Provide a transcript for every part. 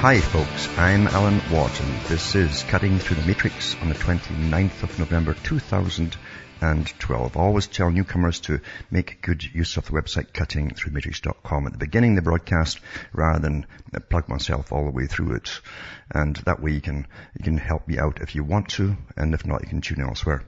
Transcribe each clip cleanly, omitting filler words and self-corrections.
Hi folks, I'm Alan Watt and this is Cutting Through the Matrix on the 29th of November 2012. I always tell newcomers to make good use of the website cuttingthroughthematrix.com at the beginning of the broadcast rather than plug myself all the way through it. And that way you can help me out if you want to, and if not you can tune elsewhere.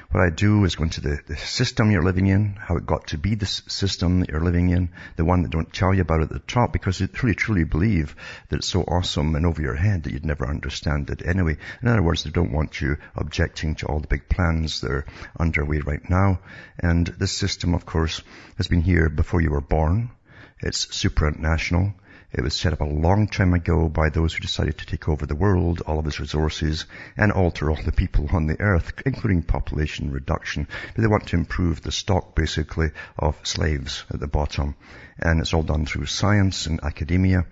What I do is go into the system you're living in, how it got to be this system that you're living in, the one that don't tell you about at the top because they truly believe that it's so awesome and over your head that you'd never understand it anyway. In other words, they don't want you objecting to all the big plans that are underway right now. And this system, of course, has been here before you were born. It's supranational. It was set up a long time ago by those who decided to take over the world, all of its resources, and alter all the people on the earth, including population reduction. But they want to improve the stock, basically, of slaves at the bottom. And it's all done through science and academia.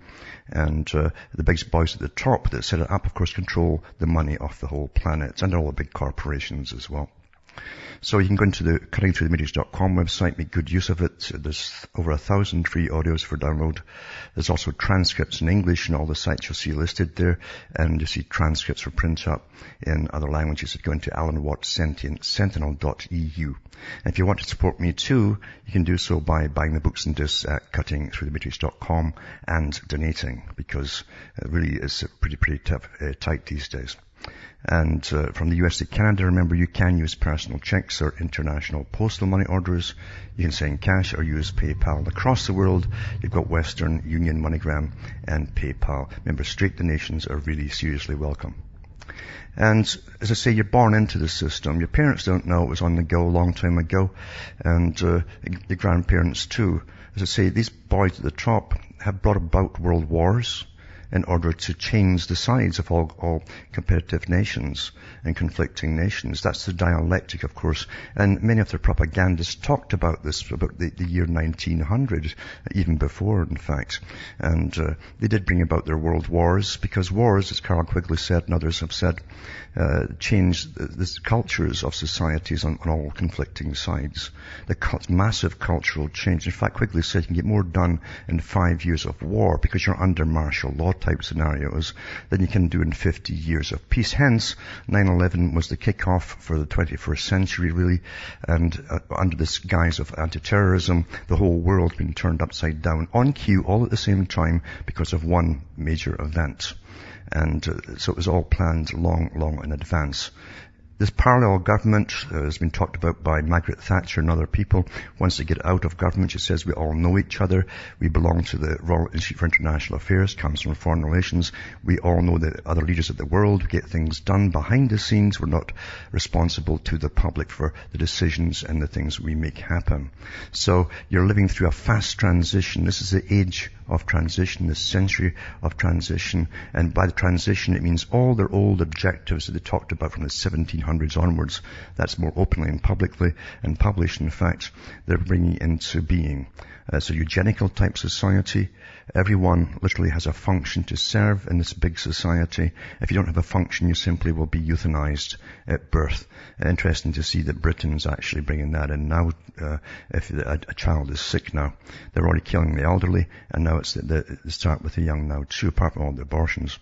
And the big boys at the top that set it up, of course, control the money of the whole planet and all the big corporations as well. So you can go into the cuttingthroughthematrix.com website, make good use of it. There's over 1,000 free audios for download. There's also transcripts in English and all the sites you'll see listed there. And you see transcripts for print up in other languages. Go into alanwattssentinel.eu. And if you want to support me too, you can do so by buying the books and discs at cuttingthroughthematrix.com and donating, because it really is pretty tough, tight these days. And from the US to Canada, remember, you can use personal checks or international postal money orders. You can send cash or use PayPal. Across the world, you've got Western Union, MoneyGram, and PayPal. Remember, straight donations are really seriously welcome. And as I say, you're born into the system. Your parents don't know it was on the go a long time ago, and your grandparents too. As I say, these boys at the top have brought about world wars in order to change the sides of all competitive nations and conflicting nations. That's the dialectic, of course. And many of their propagandists talked about this, about the year 1900, even before, in fact. And they did bring about their world wars, because wars, as Carl Quigley said and others have said, change the cultures of societies on all conflicting sides. The massive cultural change. In fact, Quigley said you can get more done in 5 years of war because you're under martial law type scenarios than you can do in 50 years of peace. Hence, 9/11 was the kickoff for the 21st century, really, and under this guise of anti-terrorism, the whole world being turned upside down on cue all at the same time because of one major event. And so it was all planned long in advance. This parallel government has been talked about by Margaret Thatcher and other people. Once they get out of government, she says we all know each other. We belong to the Royal Institute for International Affairs, comes from Foreign Relations. We all know the other leaders of the world. We get things done behind the scenes. We're not responsible to the public for the decisions and the things we make happen. So you're living through a fast transition. This is the age of transition, this century of transition. And by the transition, it means all their old objectives that they talked about from the 1700s onwards, that's more openly and publicly and published, in fact, they're bringing into being. It's a eugenical type society. Everyone literally has a function to serve in this big society. If you don't have a function, you simply will be euthanized at birth. Interesting to see that Britain's actually bringing that in now. If a child is sick now, they're already killing the elderly, and now it's the start with the young now too, apart from all the abortions.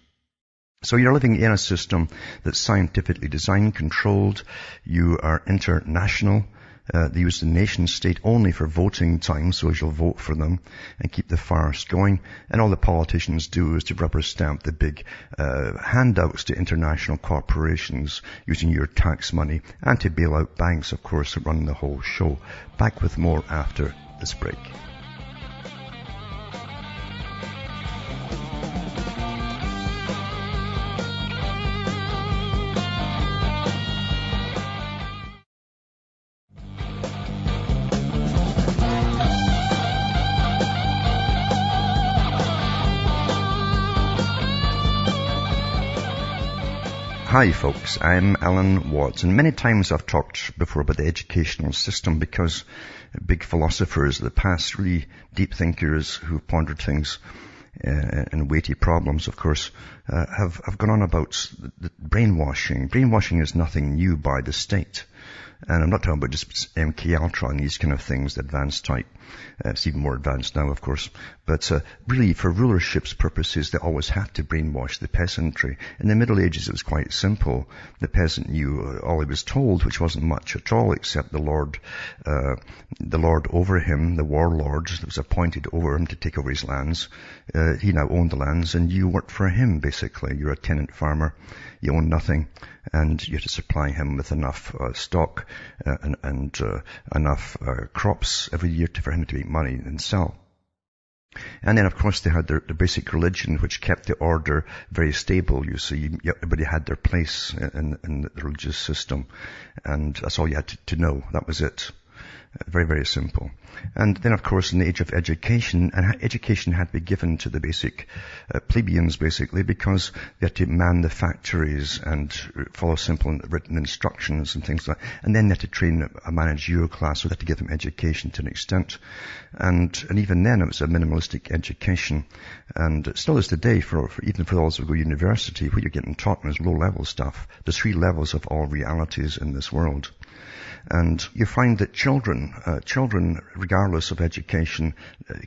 So you're living in a system that's scientifically designed, controlled. You are international. They use the nation state only for voting time, so you'll vote for them and keep the farce going. And all the politicians do is to rubber stamp the big handouts to international corporations using your tax money, and to bail out banks, of course, that run the whole show. Back with more after this break. Hi folks, I'm Alan Watts, and many times I've talked before about the educational system because big philosophers of the past, really deep thinkers who've pondered things and weighty problems, of course, have gone on about the brainwashing. Brainwashing is nothing new by the state. And I'm not talking about just MK Ultra and these kind of things, the advanced type. It's even more advanced now, of course. But really, for rulership's purposes, they always had to brainwash the peasantry. In the Middle Ages, it was quite simple. The peasant knew all he was told, which wasn't much at all, except the lord over him, the warlord that was appointed over him to take over his lands. He now owned the lands, and you worked for him, basically. You're a tenant farmer. You own nothing, and you have to supply him with enough stock and enough crops every year for him to make money and sell. And then, of course, they had their basic religion, which kept the order very stable. You see, everybody had their place in the religious system, and that's all you had to know. That was it. Very, very simple. And then, of course, in the age of education, and education had to be given to the basic plebeians, basically, because they had to man the factories and follow simple written instructions and things like that. And then they had to train a managerial class, so they had to give them education to an extent. And even then, it was a minimalistic education. And it still is today, even for those who go to university, what you're getting taught is low-level stuff. There's 3 levels of all realities in this world. And you find that children, regardless of education,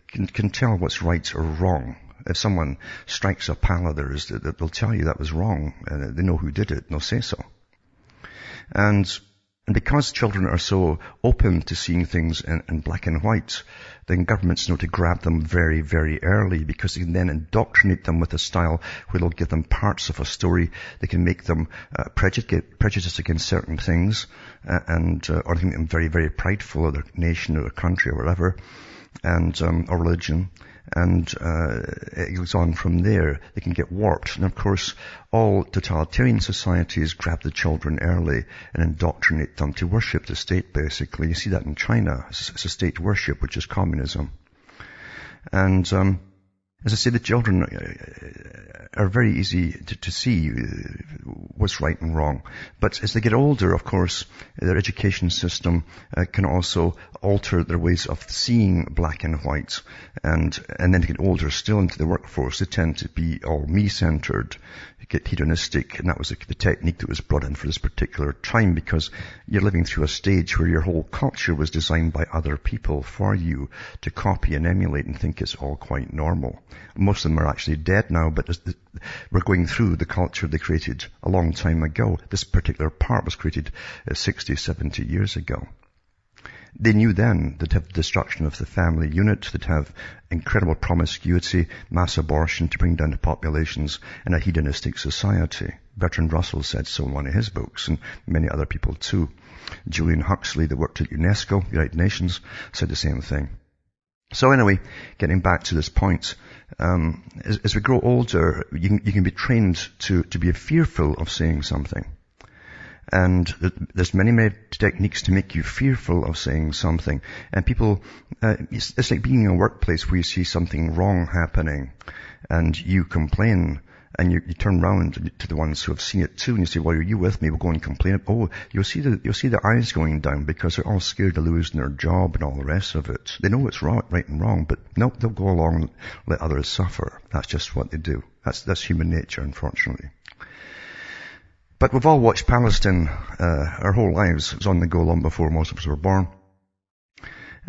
can tell what's right or wrong. If someone strikes a pal of theirs, they'll tell you that was wrong. They know who did it, and they'll say so. And because children are so open to seeing things in black and white, then governments know to grab them very, very early, because they can then indoctrinate them with a style where they'll give them parts of a story. They can make them prejudiced against certain things, or they can make them very, very prideful of their nation or their country or whatever, and or religion. And it goes on from there. They can get warped. And of course, all totalitarian societies grab the children early and indoctrinate them to worship the state, basically. You see that in China. It's a state worship, which is communism. And as I say, the children are very easy to see what's right and wrong. But as they get older, of course, their education system can also alter their ways of seeing black and white. And then they get older still into the workforce. They tend to be all me-centered, get hedonistic, and that was the technique that was brought in for this particular time, because you're living through a stage where your whole culture was designed by other people for you to copy and emulate and think it's all quite normal. Most of them are actually dead now, but we're going through the culture they created a long time ago. This particular part was created 60, 70 years ago. They knew then they'd have the destruction of the family unit, they'd have incredible promiscuity, mass abortion to bring down the populations, and a hedonistic society. Bertrand Russell said so in one of his books, and many other people too. Julian Huxley, that worked at UNESCO, United Nations, said the same thing. So anyway, getting back to this point, as we grow older, you can be trained to be fearful of saying something. And there's many techniques to make you fearful of saying something. And people, it's like being in a workplace where you see something wrong happening and you complain, and you turn around to the ones who have seen it too, and you say, well, are you with me? We'll go and complain. Oh, you'll see their eyes going down, because they're all scared of losing their job and all the rest of it. They know what's right and wrong, but nope, they'll go along and let others suffer. That's just what they do. That's human nature, unfortunately. But we've all watched Palestine our whole lives. It was on the go long before most of us were born.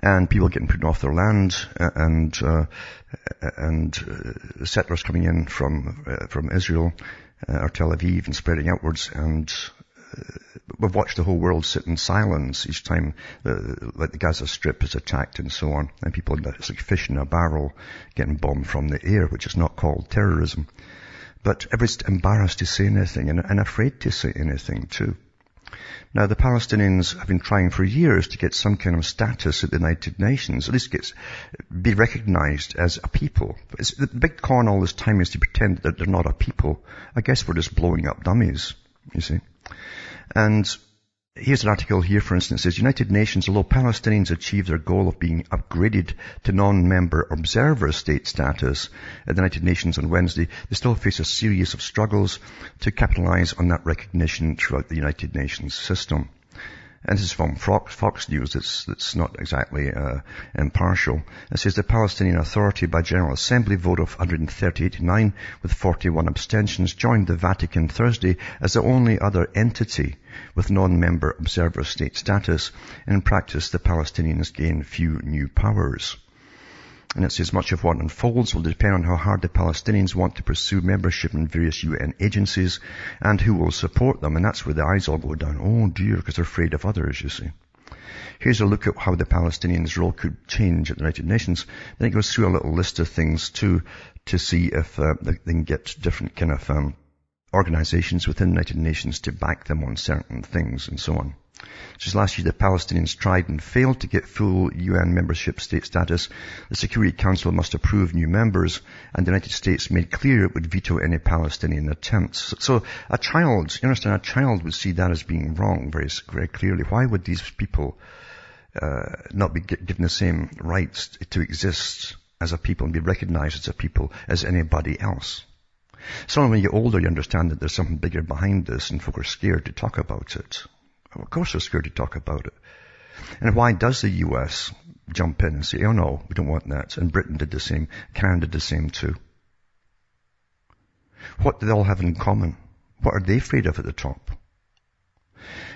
And people getting put off their land, and settlers coming in from Israel or Tel Aviv and spreading outwards. And we've watched the whole world sit in silence each time like the Gaza Strip is attacked and so on. And people, it's like fish in a barrel getting bombed from the air, which is not called terrorism. But everybody's embarrassed to say anything and afraid to say anything too. Now, the Palestinians have been trying for years to get some kind of status at the United Nations, at least be recognized as a people. The big con all this time is to pretend that they're not a people. I guess we're just blowing up dummies, you see. And here's an article here, for instance, says, United Nations, although Palestinians achieved their goal of being upgraded to non-member observer state status at the United Nations on Wednesday, they still face a series of struggles to capitalize on that recognition throughout the United Nations system. And this is from Fox News. It's not exactly impartial. It says the Palestinian Authority, by General Assembly vote of 138 to 9 with 41 abstentions, joined the Vatican Thursday as the only other entity with non-member observer state status. In practice, the Palestinians gain few new powers. And it says much of what unfolds will depend on how hard the Palestinians want to pursue membership in various UN agencies and who will support them. And that's where the eyes all go down. Oh dear, because they're afraid of others, you see. Here's a look at how the Palestinians' role could change at the United Nations. Then it goes through a little list of things too, to see if they can get different kind of organizations within the United Nations to back them on certain things and so on. Just last year, the Palestinians tried and failed to get full UN membership state status. The Security Council must approve new members, and the United States made clear it would veto any Palestinian attempts. So a child, you understand, a child would see that as being wrong very, very clearly. Why would these people not be given the same rights to exist as a people and be recognized as a people as anybody else? So when you get older, you understand that there's something bigger behind this, and folk are scared to talk about it. Of course they're scared to talk about it. And why does the US jump in and say, oh no, we don't want that? And Britain did the same. Canada did the same too. What do they all have in common? What are they afraid of at the top?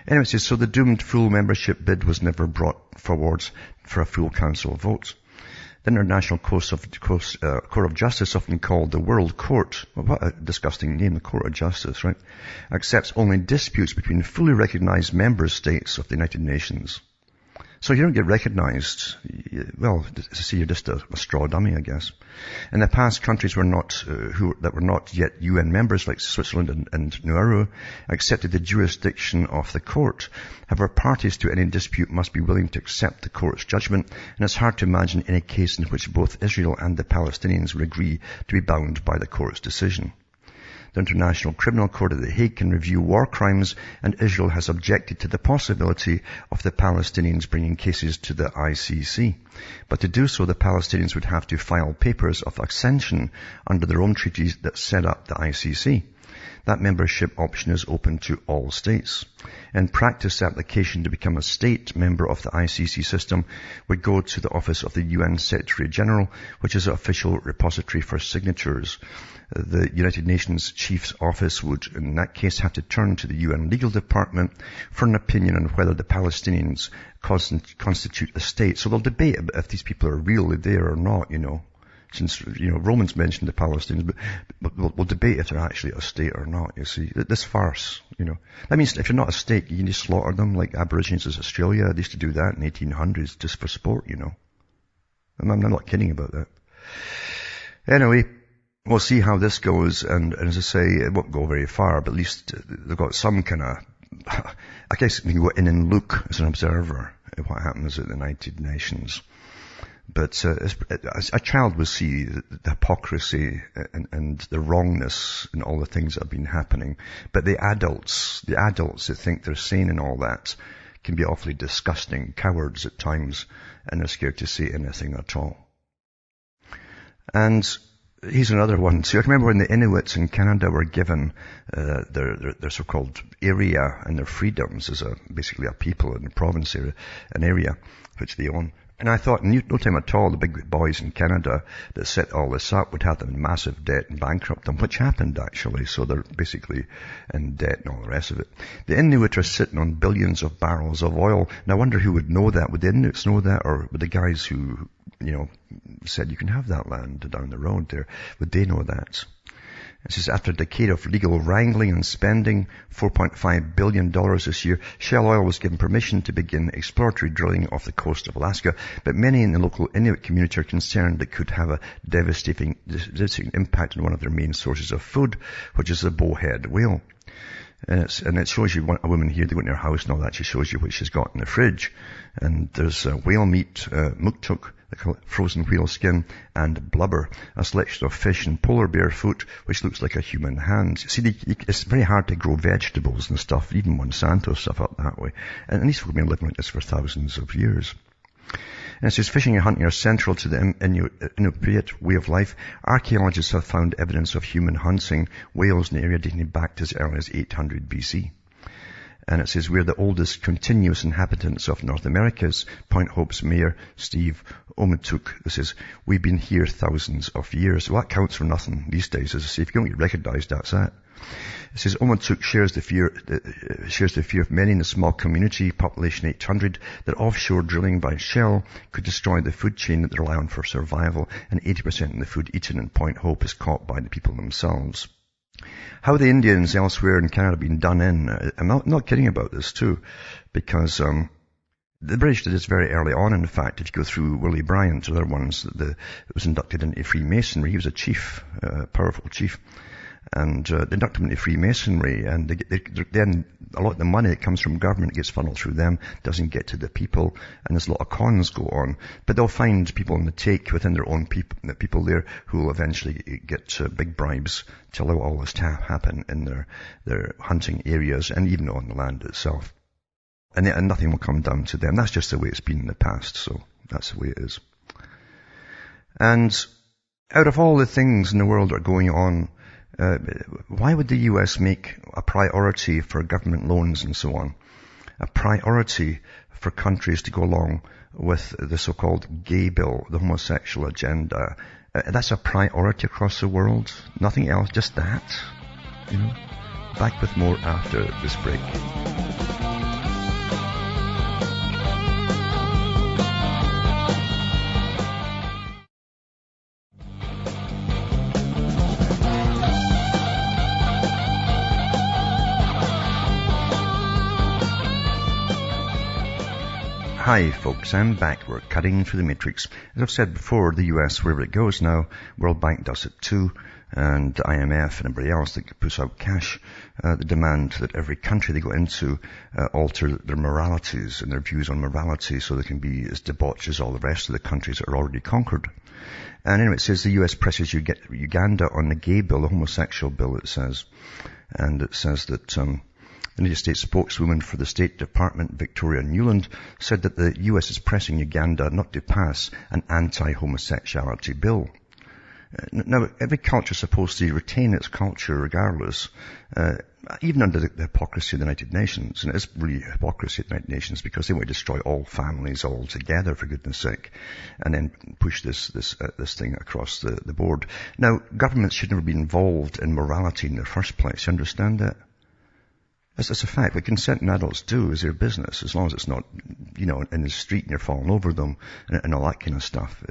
Anyway, so the doomed full membership bid was never brought forwards for a full council vote. The International Court of Justice, often called the World Court, well, what a disgusting name, the Court of Justice, right, accepts only disputes between fully recognized member states of the United Nations. So you don't get recognized, well, see, you're just a straw dummy, I guess. In the past, countries that were not yet UN members, like Switzerland and Nauru, accepted the jurisdiction of the court. However, parties to any dispute must be willing to accept the court's judgment, and it's hard to imagine any case in which both Israel and the Palestinians would agree to be bound by the court's decision. The International Criminal Court of The Hague can review war crimes, and Israel has objected to the possibility of the Palestinians bringing cases to the ICC. But to do so, the Palestinians would have to file papers of accession under their own treaties that set up the ICC. That membership option is open to all states. In practice, the application to become a state member of the ICC system would go to the office of the UN Secretary General, which is an official repository for signatures. The United Nations Chief's Office would, in that case, have to turn to the UN Legal Department for an opinion on whether the Palestinians constitute a state. So they'll debate if these people are really there or not, Since, Romans mentioned the Palestinians, but we'll debate if they're actually a state or not, you see. This farce, That means if you're not a state, you can just slaughter them like Aborigines in Australia. They used to do that in the 1800s just for sport, I'm not kidding about that. Anyway, we'll see how this goes, and as I say, it won't go very far, but at least they've got some kind of, I guess we can go in and look as an observer at what happens at the United Nations. But a child will see the hypocrisy and the wrongness in all the things that have been happening. But the adults that think they're sane and all that can be awfully disgusting, cowards at times, and they're scared to say anything at all. And here's another one. So I remember when the Inuits in Canada were given their so-called area and their freedoms as basically a people in the province area, an area which they own. And I thought, no time at all, the big boys in Canada that set all this up would have them in massive debt and bankrupt them, which happened actually. So they're basically in debt and all the rest of it. The Inuit are sitting on billions of barrels of oil. And I wonder who would know that. Would the Inuits know that? Or would the guys who, said you can have that land down the road there, would they know that? It says, after a decade of legal wrangling and spending $4.5 billion this year, Shell Oil was given permission to begin exploratory drilling off the coast of Alaska. But many in the local Inuit community are concerned it could have a devastating impact on one of their main sources of food, which is the bowhead whale. And it shows you a woman here, they go in her house and all that, she shows you what she's got in the fridge. And there's whale meat, muktuk, frozen whale skin, and blubber, a selection of fish and polar bear foot, which looks like a human hand. See, it's very hard to grow vegetables and stuff, even Monsanto stuff up that way. And these people have been living like this for thousands of years. And it says fishing and hunting are central to the Inuit way of life. Archaeologists have found evidence of human hunting whales in the area dating back to as early as 800 BC. And it says, we're the oldest continuous inhabitants of North America's Point Hope's mayor, Steve Omotuk. This is, we've been here thousands of years. Well, that counts for nothing these days. As I say, if you don't get recognized, that's that. It says, Omotuk shares the fear of many in the small community, population 800, that offshore drilling by Shell could destroy the food chain that they rely on for survival, and 80% of the food eaten in Point Hope is caught by the people themselves. How the Indians elsewhere in Canada have been done in, I'm not kidding about this too, because the British did this very early on. In fact, if you go through Willie Bryant or other ones that was inducted into Freemasonry, he was a chief, powerful chief, and they induct him into Freemasonry, and then a lot of the money that comes from government gets funneled through them, doesn't get to the people, and there's a lot of cons go on. But they'll find people in the take within their own people there who will eventually get big bribes to allow all this to happen in their hunting areas and even on the land itself. And nothing will come down to them. That's just the way it's been in the past, so that's the way it is. And out of all the things in the world that are going on, why would the US make a priority for government loans and so on? A priority for countries to go along with the so-called gay bill, the homosexual agenda. That's a priority across the world. Nothing else, just that. You know? Back with more after this break. Hi folks, I'm back. We're cutting through the matrix. As I've said before, the US, wherever it goes now, World Bank does it too, and IMF and everybody else that puts out cash, the demand that every country they go into alter their moralities and their views on morality so they can be as debauched as all the rest of the countries that are already conquered. And anyway, it says the US presses Uganda on the gay bill, the homosexual bill, it says. And it says that the United States spokeswoman for the State Department, Victoria Nuland, said that the U.S. is pressing Uganda not to pass an anti-homosexuality bill. Now, every culture is supposed to retain its culture regardless, even under the hypocrisy of the United Nations. And it is really hypocrisy of the United Nations because they want to destroy all families altogether, for goodness sake, and then push this thing across the board. Now, governments should never be involved in morality in the first place. You understand that? That's a fact. What consenting adults do is their business, as long as it's not, in the street and you're falling over them and all that kind of stuff.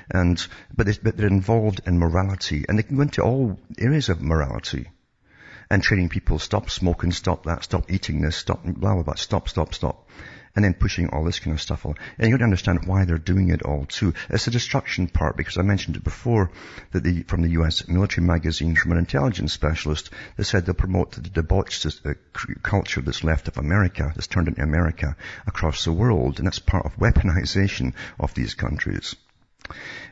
But they're involved in morality, and they can go into all areas of morality and training people, stop smoking, stop that, stop eating this, stop blah, blah, blah, stop. And then pushing all this kind of stuff on. And you got to understand why they're doing it all too. It's the destruction part, because I mentioned it before, that from the US military magazine, from an intelligence specialist, they said they'll promote the debauched culture that's left of America, that's turned into America, across the world. And that's part of weaponization of these countries.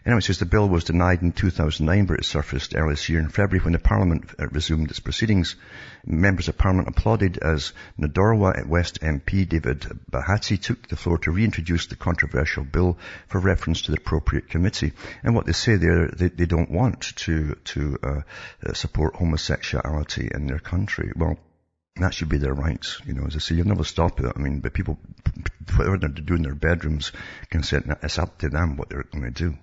Anyway, it says the bill was denied in 2009, but it surfaced earlier this year in February when the Parliament resumed its proceedings. Members of Parliament applauded as Nadorwa West MP David Bahati took the floor to reintroduce the controversial bill for reference to the appropriate committee. And what they say there, they don't want to support homosexuality in their country. Well, that should be their rights, as I say, you'll never stop it. I mean, but people, whatever they're doing in their bedrooms, it's up to them what they're going to do.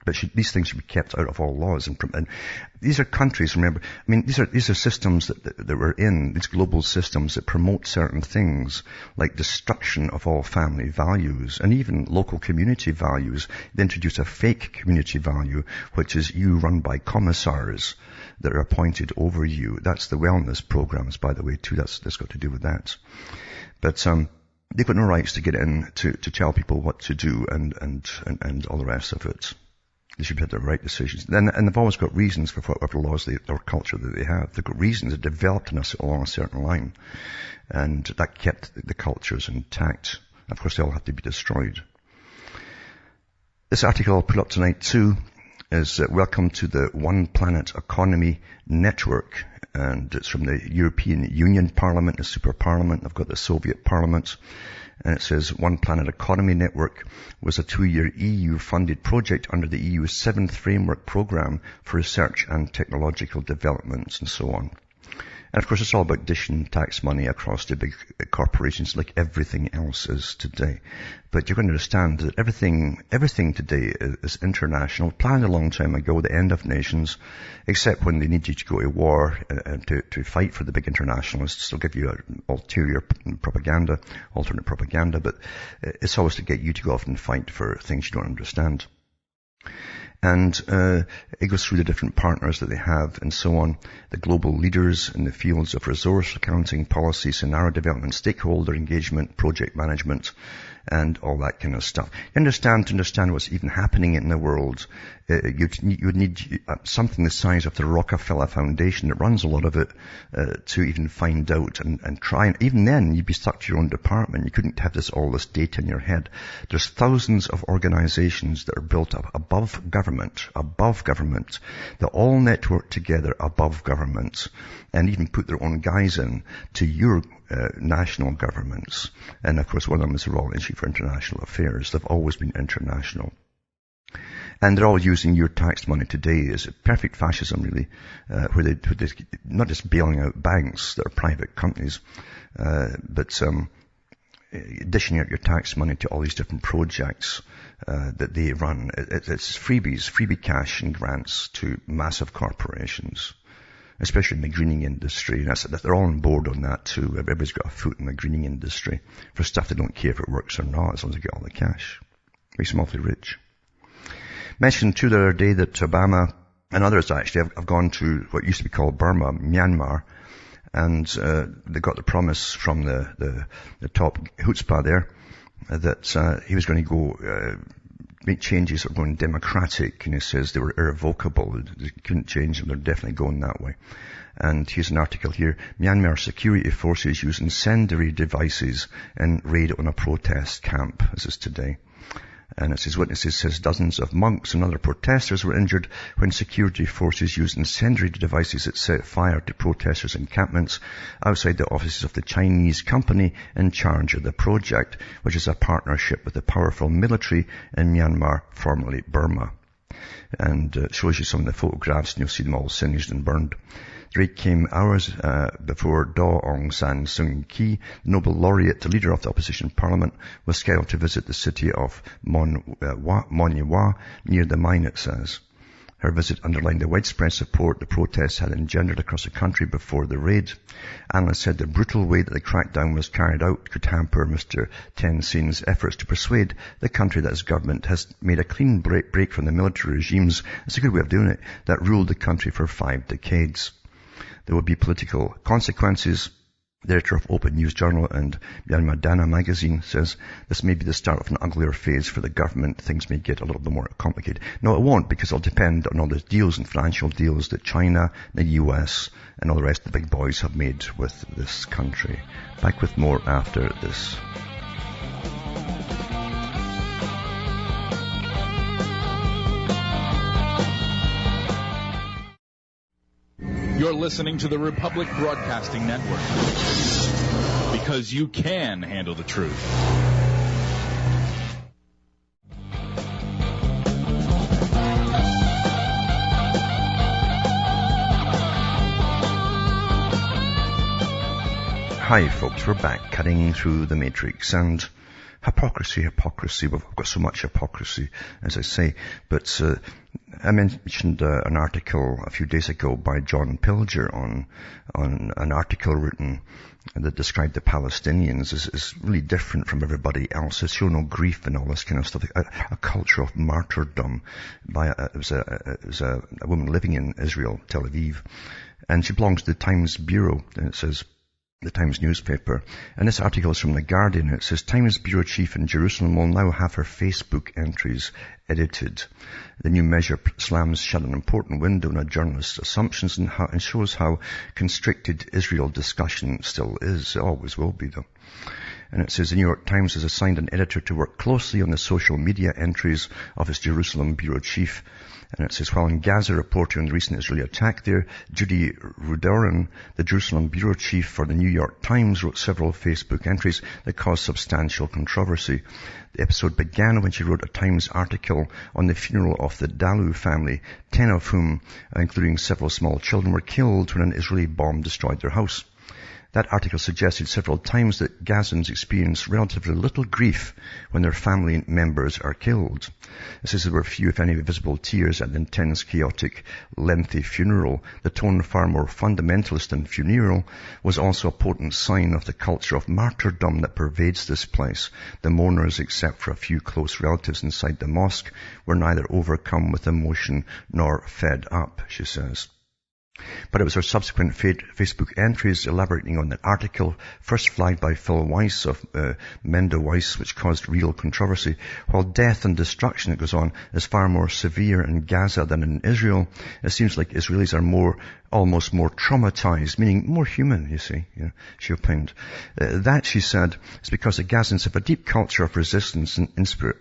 But these things should be kept out of all laws. And these are countries, remember, I mean, these are systems that we're in, these global systems that promote certain things, like destruction of all family values, and even local community values. They introduce a fake community value, which is you run by commissars that are appointed over you. That's the wellness programs, by the way, too. That's got to do with that. But, they've got no rights to get in to tell people what to do and all the rest of it. They should have the right decisions. And they've always got reasons for whatever laws or culture that they have. They've got reasons that developed in us along a certain line. And that kept the cultures intact. Of course, they all have to be destroyed. This article I'll put up tonight too is Welcome to the One Planet Economy Network. And it's from the European Union Parliament, the Super Parliament. I've got the Soviet Parliament. And it says One Planet Economy Network was a 2-year EU-funded project under the EU's 7th Framework Programme for Research and Technological Developments and so on. And of course, it's all about dishing tax money across the big corporations like everything else is today. But you're going to understand that everything today is international, planned a long time ago, the end of nations, except when they need you to go to war to fight for the big internationalists. They'll give you ulterior propaganda, alternate propaganda, but it's always to get you to go off and fight for things you don't understand. And it goes through the different partners that they have and so on, the global leaders in the fields of resource accounting, policy, scenario development, stakeholder engagement, project management, and all that kind of stuff. To understand what's even happening in the world, you'd need something the size of the Rockefeller Foundation that runs a lot of it to even find out and try. And even then, you'd be stuck to your own department. You couldn't have all this data in your head. There's thousands of organizations that are built up above government, that all network together above government and even put their own guys in to your national governments. And of course, one of them is the Royal Institute for International Affairs. They've always been international. And they're all using your tax money today as perfect fascism, really, where they not just bailing out banks that are private companies, but dishing out your tax money to all these different projects that they run. It's freebie cash and grants to massive corporations, especially in the greening industry. They're all on board on that too. Everybody's got a foot in the greening industry for stuff they don't care if it works or not, as long as they get all the cash. Makes them awfully rich. Mentioned too the other day that Obama and others actually have gone to what used to be called Burma, Myanmar, and they got the promise from the top chutzpah there that he was going to go make changes that were going democratic, and he says they were irrevocable. They couldn't change them. They're definitely going that way. And here's an article here. Myanmar security forces use incendiary devices in raid on a protest camp. This is today. And it says, witnesses says dozens of monks and other protesters were injured when security forces used incendiary devices that set fire to protesters' encampments outside the offices of the Chinese company in charge of the project, which is a partnership with the powerful military in Myanmar, formerly Burma. And it shows you some of the photographs, and you'll see them all singed and burned. The raid came hours before Daw Aung San Suu Kyi, the Nobel laureate, the leader of the opposition parliament, was scheduled to visit the city of Monyewa near the mine, it says. Her visit underlined the widespread support the protests had engendered across the country before the raid. Analysts said the brutal way that the crackdown was carried out could hamper Mr. Tensin's efforts to persuade the country that his government has made a clean break from the military regimes, it's a good way of doing it, that ruled the country for 5 decades. There will be political consequences. The editor of Open News Journal and Myanmar Dana magazine says this may be the start of an uglier phase for the government. Things may get a little bit more complicated. No, it won't, because it'll depend on all the deals and financial deals that China, the US, and all the rest of the big boys have made with this country. Back with more after this. You're listening to the Republic Broadcasting Network, because you can handle the truth. Hi folks, we're back cutting through the matrix, and hypocrisy. We've got so much hypocrisy, as I say, but I mentioned an article a few days ago by John Pilger on an article written that described the Palestinians as really different from everybody else. They show no grief and all this kind of stuff. A culture of martyrdom. It was a woman living in Israel, Tel Aviv, and she belongs to the Times Bureau. And it says, the Times newspaper. And this article is from The Guardian. It says, Times bureau chief in Jerusalem will now have her Facebook entries edited. The new measure slams shut an important window on a journalist's assumptions and shows how constricted Israel discussion still is. It always will be, though. And it says the New York Times has assigned an editor to work closely on the social media entries of its Jerusalem bureau chief. And it says, while in Gaza reporting on the recent Israeli attack there, Judy Rudoran, the Jerusalem bureau chief for the New York Times, wrote several Facebook entries that caused substantial controversy. The episode began when she wrote a Times article on the funeral of the Dalu family, 10 of whom, including several small children, were killed when an Israeli bomb destroyed their house. That article suggested several times that Gazans experience relatively little grief when their family members are killed. It says there were few, if any, visible tears at the intense, chaotic, lengthy funeral. The tone, far more fundamentalist than funereal, was also a potent sign of the culture of martyrdom that pervades this place. The mourners, except for a few close relatives inside the mosque, were neither overcome with emotion nor fed up, she says. But it was her subsequent Facebook entries elaborating on that article, first flagged by Phil Weiss of Mendo Weiss, which caused real controversy. While death and destruction, it goes on, is far more severe in Gaza than in Israel, it seems like Israelis are almost more traumatized, meaning more human, you see, she opined. That, she said, is because the Gazans have a deep culture of resistance and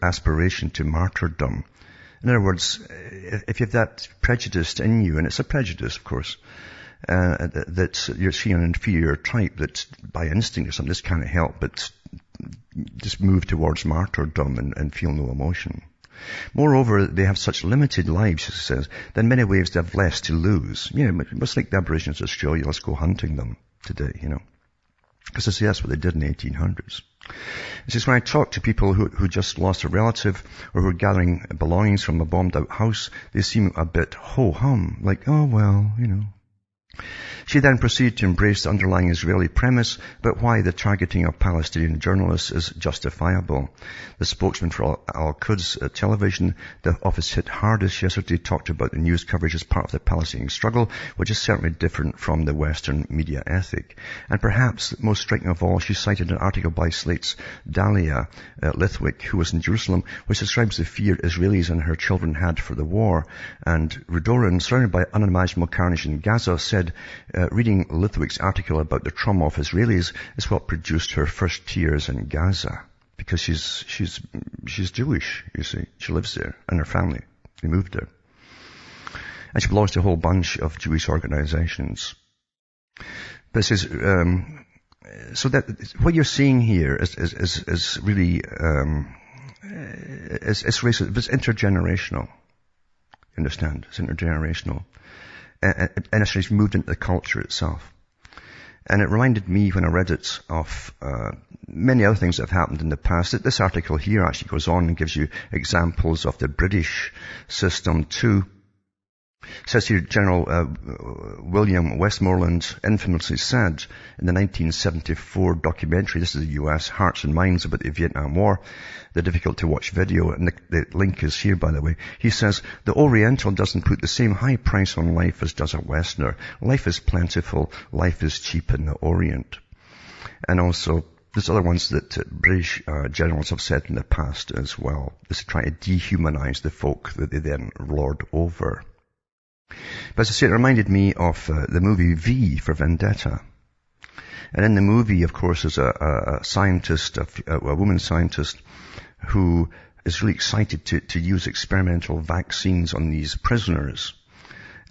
aspiration to martyrdom. In other words, if you have that prejudice in you, and it's a prejudice, of course, that you're seeing an inferior type that by instinct or something just can't help but just move towards martyrdom and feel no emotion. Moreover, they have such limited lives, she says, that in many ways they have less to lose. Much like the Aborigines of Australia, let's go hunting them today, Because that's what they did in the 1800s. It says, when I talk to people who just lost a relative or who are gathering belongings from a bombed out house, they seem a bit ho-hum, like, oh well, She then proceeded to embrace the underlying Israeli premise about why the targeting of Palestinian journalists is justifiable. The spokesman for Al-Quds television, the office hit hardest yesterday, talked about the news coverage as part of the Palestinian struggle, which is certainly different from the Western media ethic. And perhaps most striking of all, she cited an article by Slate's Dalia Lithwick, who was in Jerusalem, which describes the fear Israelis and her children had for the war. And Rudoran, surrounded by unimaginable carnage in Gaza, said, reading Lithwick's article about the trauma of Israelis is what produced her first tears in Gaza. Because she's Jewish, you see. She lives there, and her family. They moved there. And she belongs to a whole bunch of Jewish organizations. But it says, so that, what you're seeing here is really, it's racist. It's intergenerational. You understand? It's intergenerational. And it's moved into the culture itself. And it reminded me, when I read it, of many other things that have happened in the past. This article here actually goes on and gives you examples of the British system too. It says here, General William Westmoreland infamously said in the 1974 documentary, this is the US, Hearts and Minds, about the Vietnam War, the difficult-to-watch video, and the link is here, by the way. He says, the Oriental doesn't put the same high price on life as does a Westerner. Life is plentiful. Life is cheap in the Orient. And also, there's other ones that British generals have said in the past as well. This is trying to dehumanize the folk that they then lord over. But as I say, it reminded me of the movie V for Vendetta. And in the movie, of course, there's a scientist, a woman scientist, who is really excited to use experimental vaccines on these prisoners.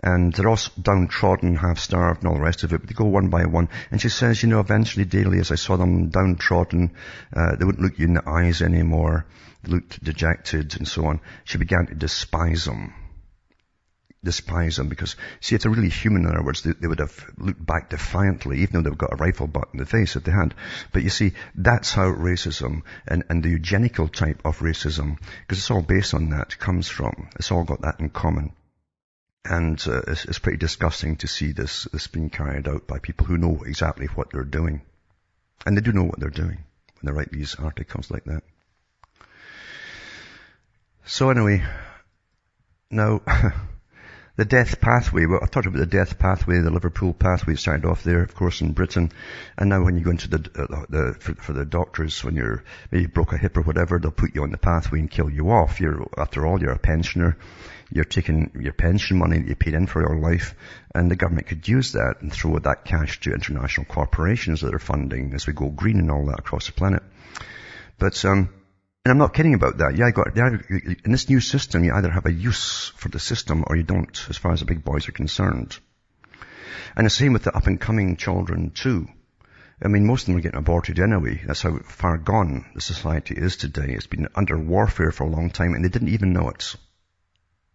And they're all downtrodden, half-starved, and all the rest of it, but they go one by one. And she says, eventually daily, as I saw them downtrodden, they wouldn't look you in the eyes anymore. They looked dejected and so on. She began to despise them because, see, if they're really human, in other words, they would have looked back defiantly, even though they've got a rifle butt in the face if they had. But you see, that's how racism and the eugenical type of racism, because it's all based on that, comes from. It's all got that in common. And it's pretty disgusting to see this being carried out by people who know exactly what they're doing. And they do know what they're doing when they write these articles like that. So anyway, now, The death pathway, well, I've talked about the death pathway, the Liverpool pathway. It started off there, of course, in Britain. And now when you go into for the doctors, when you're maybe broke a hip or whatever, they'll put you on the pathway and kill you off. After all, you're a pensioner. You're taking your pension money that you paid in for your life, and the government could use that and throw that cash to international corporations that are funding as we go green and all that across the planet. But, and I'm not kidding about that. In this new system, you either have a use for the system or you don't, as far as the big boys are concerned. And the same with the up-and-coming children, too. I mean, most of them are getting aborted anyway. That's how far gone the society is today. It's been under warfare for a long time, and they didn't even know it.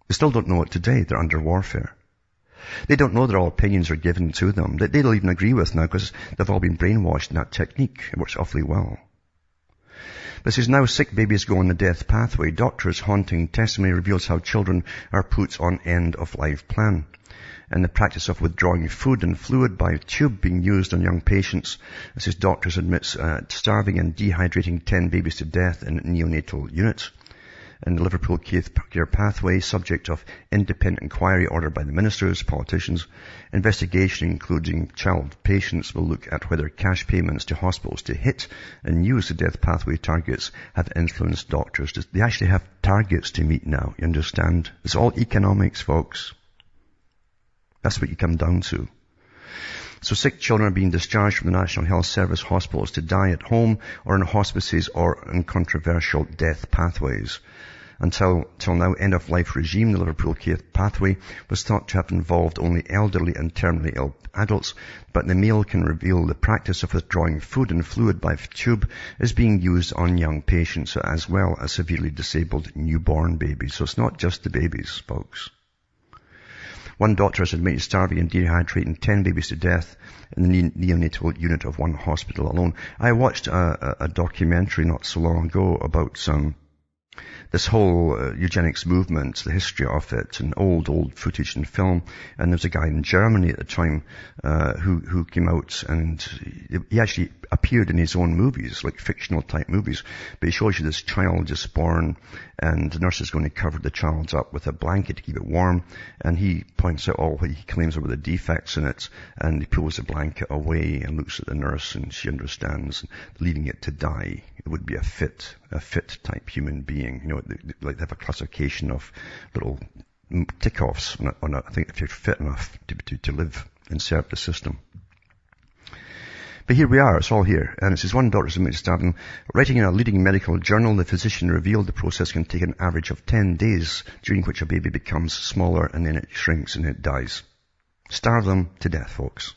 They still don't know it today. They're under warfare. They don't know that all opinions are given to them. They don't even agree with now because they've all been brainwashed in that technique. It works awfully well. But it says now sick babies go on the death pathway. Doctors' haunting testimony reveals how children are put on end-of-life plan. And the practice of withdrawing food and fluid by tube being used on young patients. It says doctors admits starving and dehydrating 10 babies to death in neonatal units. And the Liverpool care pathway, subject of independent inquiry ordered by the ministers, politicians. Investigation including child patients will look at whether cash payments to hospitals to hit and use the death pathway targets have influenced doctors. They actually have targets to meet now, you understand? It's all economics, folks. That's what you come down to. So sick children are being discharged from the National Health Service hospitals to die at home or in hospices or in controversial death pathways. Until now, end-of-life regime, the Liverpool care pathway, was thought to have involved only elderly and terminally ill adults, but the Mail can reveal the practice of withdrawing food and fluid by tube is being used on young patients as well as severely disabled newborn babies. So it's not just the babies, folks. One doctor has admitted starving and dehydrating 10 babies to death in the neonatal unit of one hospital alone. I watched a documentary not so long ago about this whole eugenics movement, the history of it, and old footage and film. And there was a guy in Germany at the time who came out, and he actually appeared in his own movies, like fictional type movies. But he shows you this child just born, and the nurse is going to cover the child up with a blanket to keep it warm. And he points out all what he claims are the defects in it, and he pulls the blanket away and looks at the nurse, and she understands, leaving it to die. It would be a fit type human being. You know, like they have a classification of little tick-offs on I think if you're fit enough to live and serve the system. But here we are, it's all here. And it says one doctor's admitted starving. Writing in a leading medical journal, the physician revealed the process can take an average of 10 days, during which a baby becomes smaller and then it shrinks and it dies. Starve them to death, folks.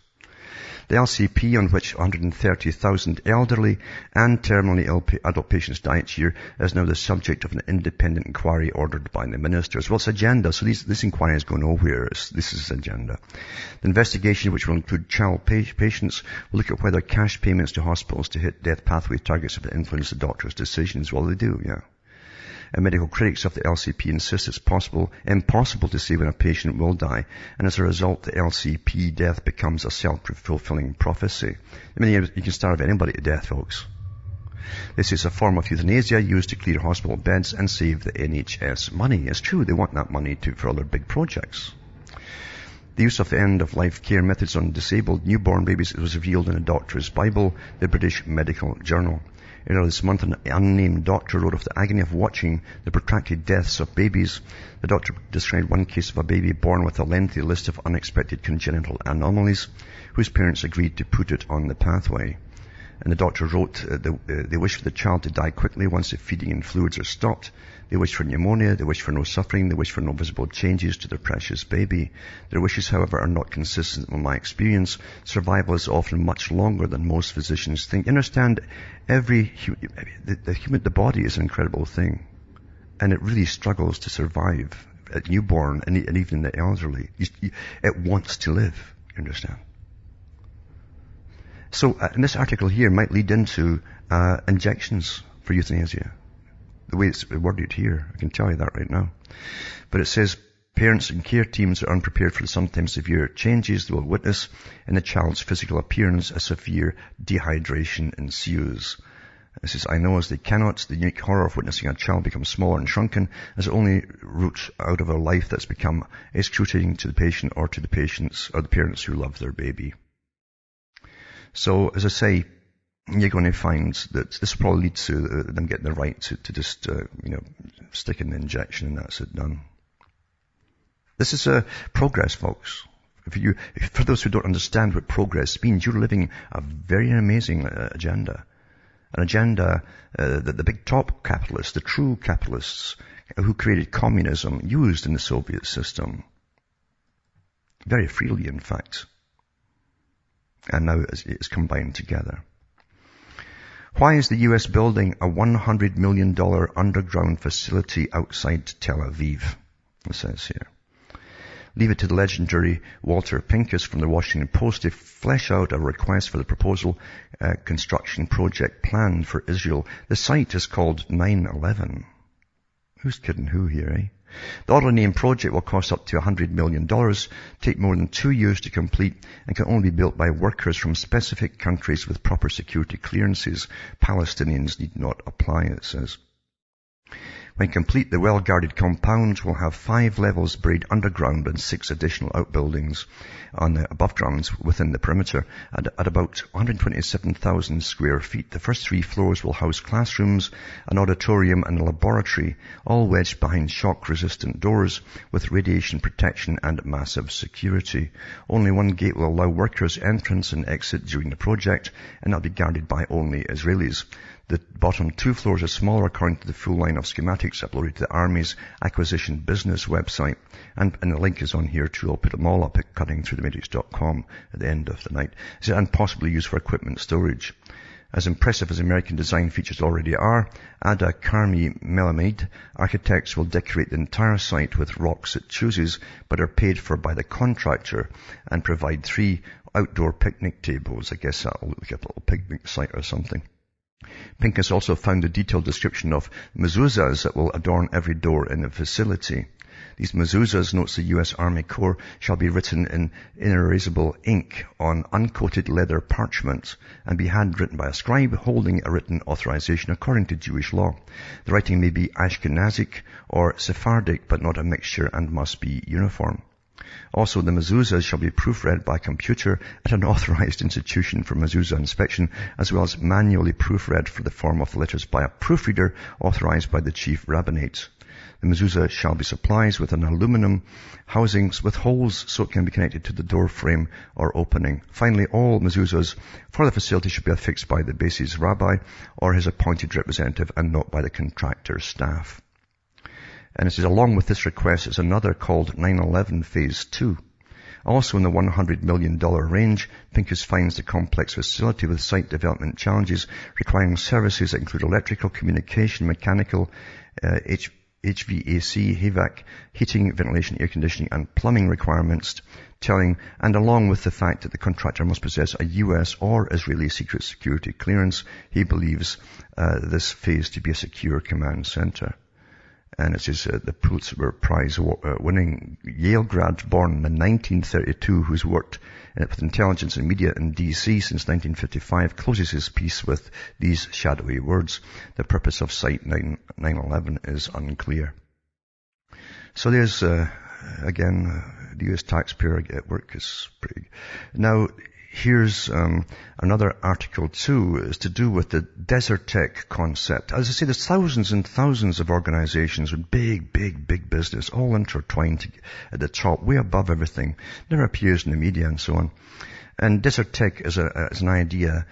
The LCP, on which 130,000 elderly and terminally ill adult patients die each year, is now the subject of an independent inquiry ordered by the ministers. Well, it's agenda, so this inquiry is going nowhere. This is agenda. The investigation, which will include child patients, will look at whether cash payments to hospitals to hit death pathway targets have influenced the doctor's decisions. Well, they do, yeah. And medical critics of the LCP insist it's impossible to say when a patient will die, and as a result, the LCP death becomes a self-fulfilling prophecy. I mean, you can starve anybody to death, folks. This is a form of euthanasia used to clear hospital beds and save the NHS money. It's true, they want that money for other big projects. The use of end-of-life care methods on disabled newborn babies was revealed in a doctor's Bible, the British Medical Journal. Earlier this month, an unnamed doctor wrote of the agony of watching the protracted deaths of babies. The doctor described one case of a baby born with a lengthy list of unexpected congenital anomalies, whose parents agreed to put it on the pathway. And the doctor wrote, they wish for the child to die quickly once the feeding and fluids are stopped. They wish for pneumonia, they wish for no suffering, they wish for no visible changes to their precious baby. Their wishes, however, are not consistent with my experience. Survival is often much longer than most physicians think. You understand, the body is an incredible thing, and it really struggles to survive at newborn and even the elderly. It wants to live, you understand? So, and this article here might lead into injections for euthanasia. The way it's worded here, I can tell you that right now. But it says, parents and care teams are unprepared for the sometimes severe changes they will witness in the child's physical appearance as severe dehydration ensues. It says, I know as they cannot, the unique horror of witnessing a child become smaller and shrunken as it only roots out of a life that's become excruciating to the patient or to the patients or the parents who love their baby. So, as I say, you're going to find that this will probably lead to them getting the right to just, stick in the injection and that's it done. This is progress, folks. For those who don't understand what progress means, you're living a very amazing agenda. An agenda that the big top capitalists, the true capitalists who created communism, used in the Soviet system. Very freely, in fact. And now it's combined together. Why is the US building a $100 million underground facility outside Tel Aviv? It says here. Leave it to the legendary Walter Pincus from the Washington Post to flesh out a request for the proposal construction project plan for Israel. The site is called 9/11. Who's kidding who here, eh? The oddly named project will cost up to $100 million, take more than 2 years to complete, and can only be built by workers from specific countries with proper security clearances. Palestinians need not apply, it says. When complete, the well-guarded compound will have 5 levels buried underground and 6 additional outbuildings on the above grounds within the perimeter at about 127,000 square feet. The first 3 floors will house classrooms, an auditorium and a laboratory, all wedged behind shock-resistant doors with radiation protection and massive security. Only one gate will allow workers entrance and exit during the project, and that'll be guarded by only Israelis. The bottom 2 floors are smaller according to the full line of schematics uploaded to the Army's acquisition business website. And the link is on here too. I'll put them all up at cuttingthroughthematrix.com at the end of the night. And possibly used for equipment storage. As impressive as American design features already are, Ada Karmi Melamed architects will decorate the entire site with rocks it chooses, but are paid for by the contractor and provide 3 outdoor picnic tables. I guess that'll look like a little picnic site or something. Pincus also found a detailed description of mezuzahs that will adorn every door in the facility. These mezuzahs, notes the U.S. Army Corps, shall be written in inerasable ink on uncoated leather parchment and be handwritten by a scribe holding a written authorization according to Jewish law. The writing may be Ashkenazic or Sephardic, but not a mixture, and must be uniform. Also, the mezuzahs shall be proofread by computer at an authorized institution for mezuzah inspection, as well as manually proofread for the form of the letters by a proofreader authorized by the chief rabbinate. The mezuzah shall be supplied with an aluminum housings with holes so it can be connected to the door frame or opening. Finally, all mezuzahs for the facility should be affixed by the base's rabbi or his appointed representative and not by the contractor's staff. And it says, along with this request is another called 9/11 Phase 2. Also in the $100 million range, Pincus finds the complex facility with site development challenges requiring services that include electrical, communication, mechanical, HVAC, HVAC, heating, ventilation, air conditioning, and plumbing requirements, and along with the fact that the contractor must possess a US or Israeli secret security clearance, he believes this phase to be a secure command center. And it says the Pulitzer Prize winning Yale grad born in 1932 who's worked with intelligence and media in D.C. since 1955 closes his piece with these shadowy words. The purpose of Site 9/11 is unclear. So there's, again, the US taxpayer at work is pretty... Now, here's another article too, is to do with the desert tech concept. As I say, there's thousands and thousands of organizations with big business, all intertwined at the top, way above everything. Never appears in the media and so on. And desert tech is an idea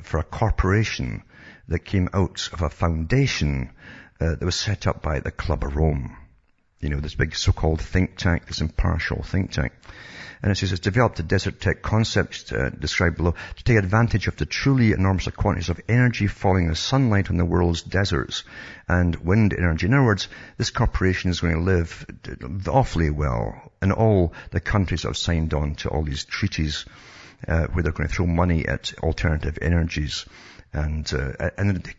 for a corporation that came out of a foundation that was set up by the Club of Rome. You know, this big so-called think tank, this impartial think tank. And it says it's developed a desert tech concept described below to take advantage of the truly enormous quantities of energy falling as sunlight on the world's deserts and wind energy. In other words, this corporation is going to live awfully well in all the countries that have signed on to all these treaties where they're going to throw money at alternative energies. And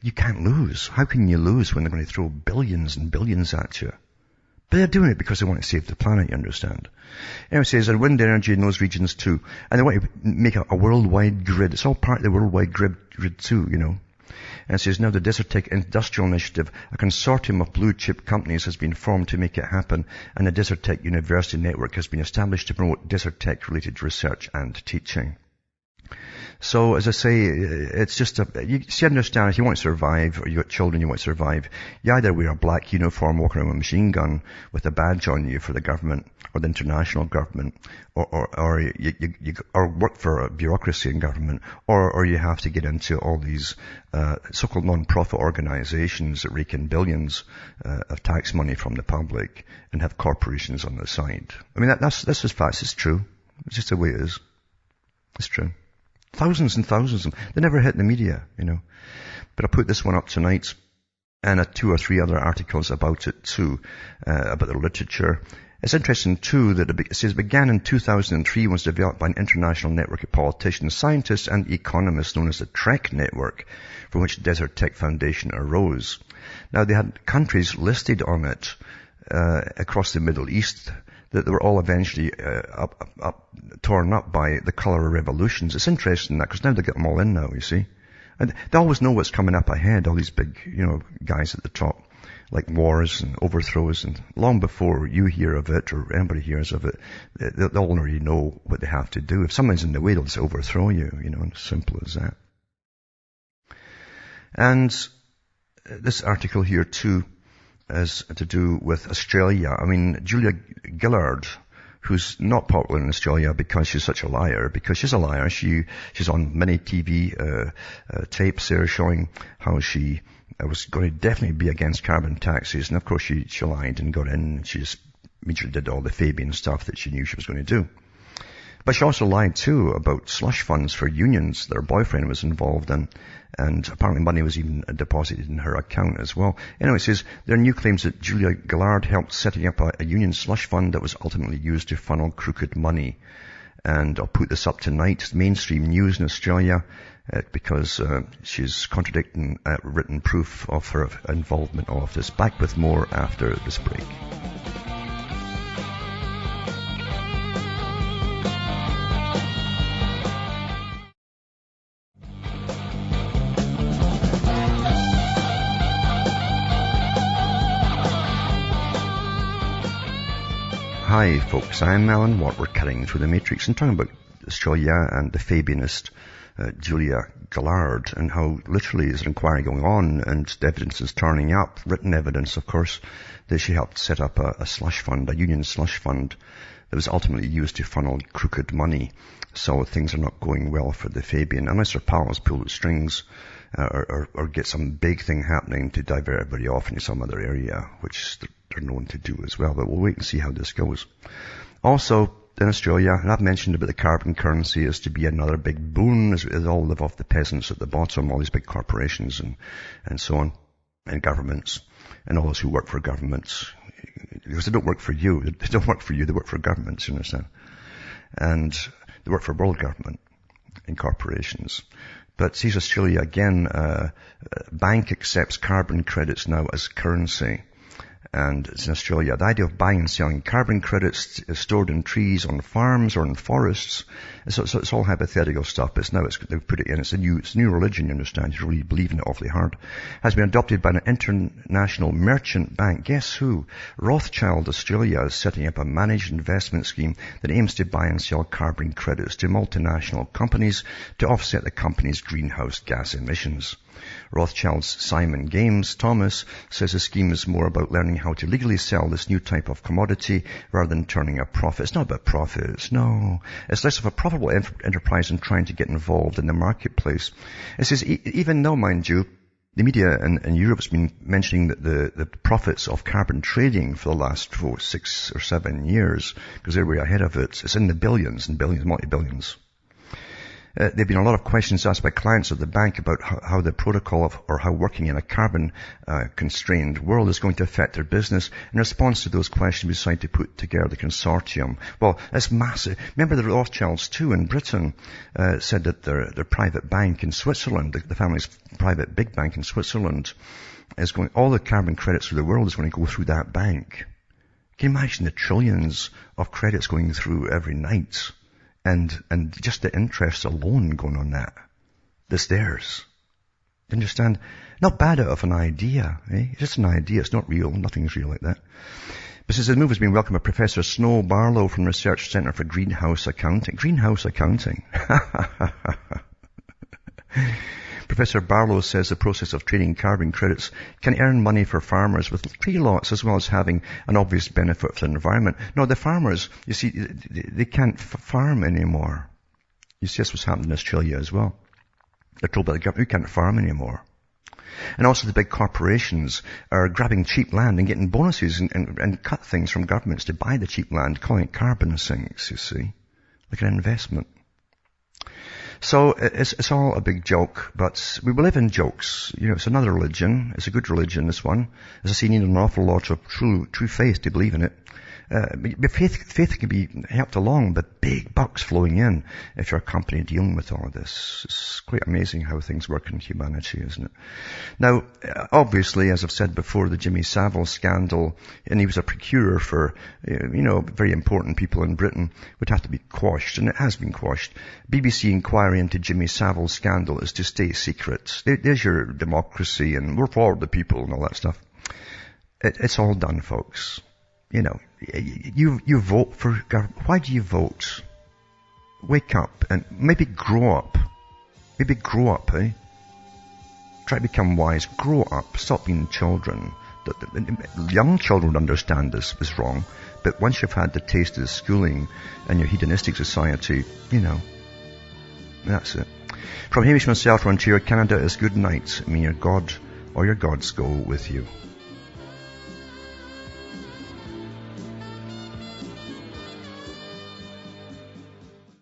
you can't lose. How can you lose when they're going to throw billions and billions at you? But they're doing it because they want to save the planet, you understand. Anyway, it says, and wind energy in those regions too. And they want to make a worldwide grid. It's all part of the worldwide grid too, you know. And it says, now the Desertec Industrial Initiative, a consortium of blue chip companies has been formed to make it happen, and the Desertec University Network has been established to promote Desertec related research and teaching. So, as I say, it's just you understand, if you want to survive, or you got children you want to survive, you either wear a black uniform, walk around with a machine gun with a badge on you for the government, or the international government, or you work for a bureaucracy in government, or you have to get into all these, so-called non-profit organizations that rake in billions, of tax money from the public and have corporations on the side. I mean, that's just facts, it's true. It's just the way it is. It's true. Thousands and thousands of them. They never hit the media, But I put this one up tonight, and 2 or 3 other articles about it too, about the literature. It's interesting too that it says began in 2003, was developed by an international network of politicians, scientists and economists known as the TREC network, from which Desertec Foundation arose. Now they had countries listed on it, across the Middle East, that they were all eventually torn up by the colour revolutions. It's interesting that, because now they get them all in now, you see. And they always know what's coming up ahead, all these big, guys at the top, like wars and overthrows, and long before you hear of it or anybody hears of it, they already know what they have to do. If someone's in the way, they'll just overthrow you, as simple as that. And this article here too is to do with Australia. I mean, Julia Gillard, who's not popular in Australia because she's such a liar, because she's a liar. She's on many TV tapes there showing how she was going to definitely be against carbon taxes. And of course she lied and got in, and she just immediately did all the Fabian stuff that she knew she was going to do. But she also lied too about slush funds for unions that her boyfriend was involved in, and apparently money was even deposited in her account as well. Anyway, it says there are new claims that Julia Gillard helped setting up a union slush fund that was ultimately used to funnel crooked money. And I'll put this up tonight, mainstream news in Australia, because she's contradicting written proof of her involvement of this. Back with more after this break. Hi folks, I'm Alan Watt. We're cutting through the matrix and talking about Australia and the Fabianist Julia Gillard, and how literally there's an inquiry going on and the evidence is turning up, written evidence of course, that she helped set up a slush fund, a union slush fund that was ultimately used to funnel crooked money. So things are not going well for the Fabian, unless her pals pull the strings or get some big thing happening to divert everybody off into some other area, which they're known to do as well. But we'll wait and see how this goes. Also, in Australia, and I've mentioned about the carbon currency is to be another big boon, as it all live off the peasants at the bottom, all these big corporations and so on, and governments, and all those who work for governments. Because they don't work for you. They don't work for you, they work for governments, you understand? And they work for world government and corporations. But sees Australia again, bank accepts carbon credits now as currency. And it's in Australia. The idea of buying and selling carbon credits is stored in trees on farms or in forests. So it's all hypothetical stuff, but they've put it in. It's a new religion, you understand. You really believe in it awfully hard. Has been adopted by an international merchant bank. Guess who? Rothschild Australia is setting up a managed investment scheme that aims to buy and sell carbon credits to multinational companies to offset the company's greenhouse gas emissions. Rothschild's Simon Games Thomas says the scheme is more about learning how to legally sell this new type of commodity rather than turning a profit. It's not about profits, no. It's less of a profitable enterprise than trying to get involved in the marketplace. It says, even though, mind you, the media in Europe has been mentioning that the profits of carbon trading for the last 6 or 7 years, because they're way ahead of it, it's in the billions and billions, multi-billions. There have been a lot of questions asked by clients of the bank about how the protocol or how working in a carbon-constrained world is going to affect their business. In response to those questions, we decided to put together the consortium. Well, it's massive. Remember the Rothschilds too in Britain said that their private bank in Switzerland, the family's private big bank in Switzerland, all the carbon credits for the world is going to go through that bank. Can you imagine the trillions of credits going through every night? And just the interest alone going on that's theirs. Understand? Not bad out of an idea, eh? It's just an idea. It's not real. Nothing's real like that. But since the move has been welcomed by Professor Snow Barlow from Research Centre for Greenhouse Accounting. Greenhouse Accounting. Professor Barlow says the process of trading carbon credits can earn money for farmers with tree lots as well as having an obvious benefit for the environment. No, the farmers, you see, they can't farm anymore. You see, this was happening in Australia as well. They're told by the government, we can't farm anymore. And also the big corporations are grabbing cheap land and getting bonuses and cut things from governments to buy the cheap land, calling it carbon sinks, you see, like an investment. So it's all a big joke, but we live in jokes. You know, it's another religion. It's a good religion, this one. As I say, you need an awful lot of true faith to believe in it. But faith can be helped along, but big bucks flowing in if you're a company dealing with all of this. It's quite amazing how things work in humanity, isn't it? Now, obviously, as I've said before, the Jimmy Savile scandal, and he was a procurer for, very important people in Britain, would have to be quashed, and it has been quashed. BBC inquiry into Jimmy Savile's scandal is to stay secret. There's your democracy, and we're for the people and all that stuff. It's all done, folks. You know, you vote for government. Why do you vote? Wake up and maybe grow up. Maybe grow up, eh? Try to become wise. Grow up. Stop being children. The young children understand this is wrong, but once you've had the taste of the schooling and your hedonistic society, that's it. From Hamish myself, from Ontario, Canada, is good night. May your God or your gods go with you.